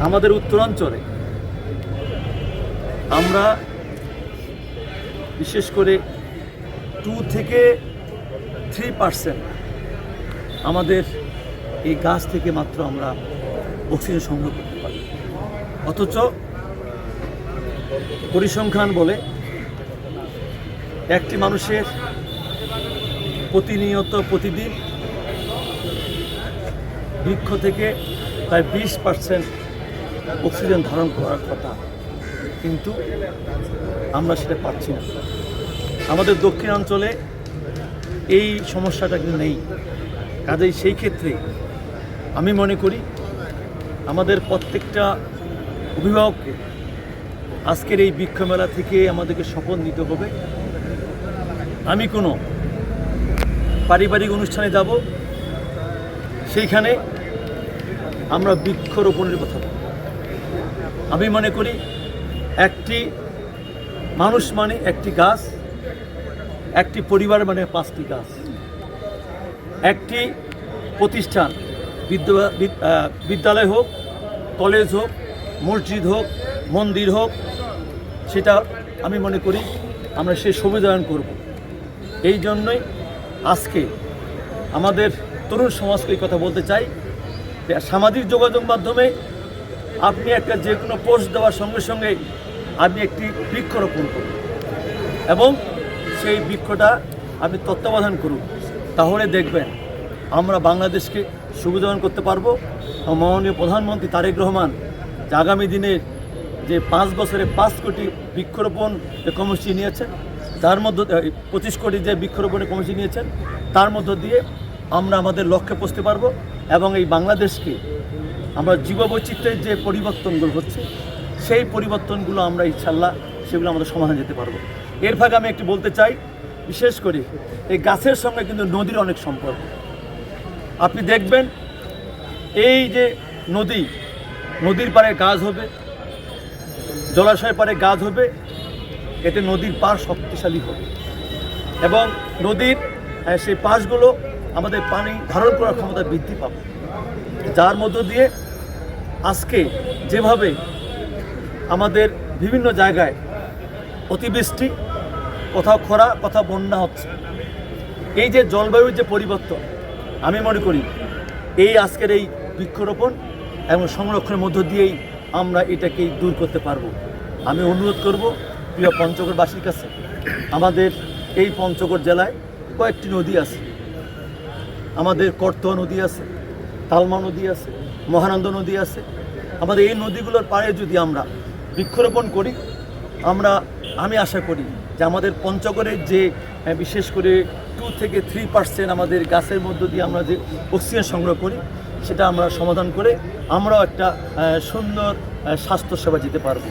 আমাদের উত্তরাঞ্চলে আমরা বিশেষ করে 2 থেকে 3% আমাদের এই গাছ থেকে মাত্র আমরা অক্সিজেন সংগ্রহ করতে পারি। অথচ পরিসংখ্যান বলে একটি মানুষের প্রতিদিন বৃক্ষ থেকে প্রায় 20% অক্সিজেন ধারণ করার কথা, কিন্তু আমরা সেটা পাচ্ছি না। আমাদের দক্ষিণাঞ্চলে এই সমস্যাটা কিন্তু নেই। কাজেই সেই ক্ষেত্রে আমি মনে করি আমাদের প্রত্যেকটা অভিভাবককে আজকের এই বৃক্ষমেলা থেকে আমাদেরকে শপথ নিতে হবে, আমি কোনো পারিবারিক অনুষ্ঠানে যাব, সেইখানে আমরা বৃক্ষরোপণের কথা বলব। আমি মনে করি একটি মানুষ মানে একটি গাছ, একটি পরিবার মানে 5টি গাছ। একটি প্রতিষ্ঠান, বিদ্যালয় হোক, কলেজ হোক, মসজিদ হোক, মন্দির হোক, সেটা আমি মনে করি আমরা সে সবুজায়ন করব। এই জন্যই আজকে আমাদের তরুণ সমাজকে এই কথা বলতে চাই যে সামাজিক যোগাযোগ মাধ্যমে আপনি একটা যে কোনো পোস্ট দেওয়ার সঙ্গে সঙ্গে আপনি একটি বৃক্ষরোপণ করুন এবং সেই বৃক্ষটা আপনি তত্ত্বাবধান করুন। তাহলে দেখবেন আমরা বাংলাদেশকে সবুজায়ন করতে পারবো। মাননীয় প্রধানমন্ত্রী তারেক রহমান যে আগামী দিনের যে 5 বছরে 5 কোটি বৃক্ষরোপণ কর্মসূচি নিয়েছেন, তার মধ্যে 25 কোটি যে বৃক্ষরোপণের কর্মসূচি নিয়েছেন, তার মধ্য দিয়ে আমরা আমাদের লক্ষ্যে পৌঁছতে পারবো এবং এই বাংলাদেশকে আমরা জীববৈচিত্র্যের যে পরিবর্তনগুলো হচ্ছে সেই পরিবর্তনগুলো আমরা ইনশাল্লাহ সেগুলো আমাদের সমাধান যেতে পারবো। এর ভাগে আমি একটু বলতে চাই, বিশেষ করে এই গাছের সঙ্গে কিন্তু নদীর অনেক সম্পর্ক। আপনি দেখবেন এই যে নদীর পাড়ে গাছ হবে, জলাশয়ের পাড়ে গাছ হবে, এতে নদীর পাড় শক্তিশালী হবে এবং নদীর সেই পাশগুলো আমাদের পানি ধারণ করার ক্ষমতা বৃদ্ধি পাবে, যার মধ্য দিয়ে আজকে যেভাবে আমাদের বিভিন্ন জায়গায় অতিবৃষ্টি, কোথাও খরা, কোথাও বন্যা হচ্ছে, এই যে জলবায়ুর যে পরিবর্তন, আমি মনে করি এই আজকের এই বৃক্ষরোপণ এবং সংরক্ষণের মধ্য দিয়েই আমরা এটাকেই দূর করতে পারবো। আমি অনুরোধ করব প্রিয় পঞ্চগড়বাসীর কাছে, আমাদের এই পঞ্চগড় জেলায় কয়েকটি নদী আছে, আমাদের করতোয়া নদী আছে, তালমা নদী আছে, মহানন্দ নদী আছে। আমাদের এই নদীগুলোর পাড়ে যদি আমরা বৃক্ষরোপণ করি, আমি আশা করি যে আমাদের পঞ্চগড়ের যে বিশেষ করে 2 থেকে 3% আমাদের গাছের মধ্য দিয়ে আমরা যে অক্সিজেন সংগ্রহ করি, সেটা আমরা সমাধান করে আমরাও একটা সুন্দর স্বাস্থ্যসেবা দিতে পারবো।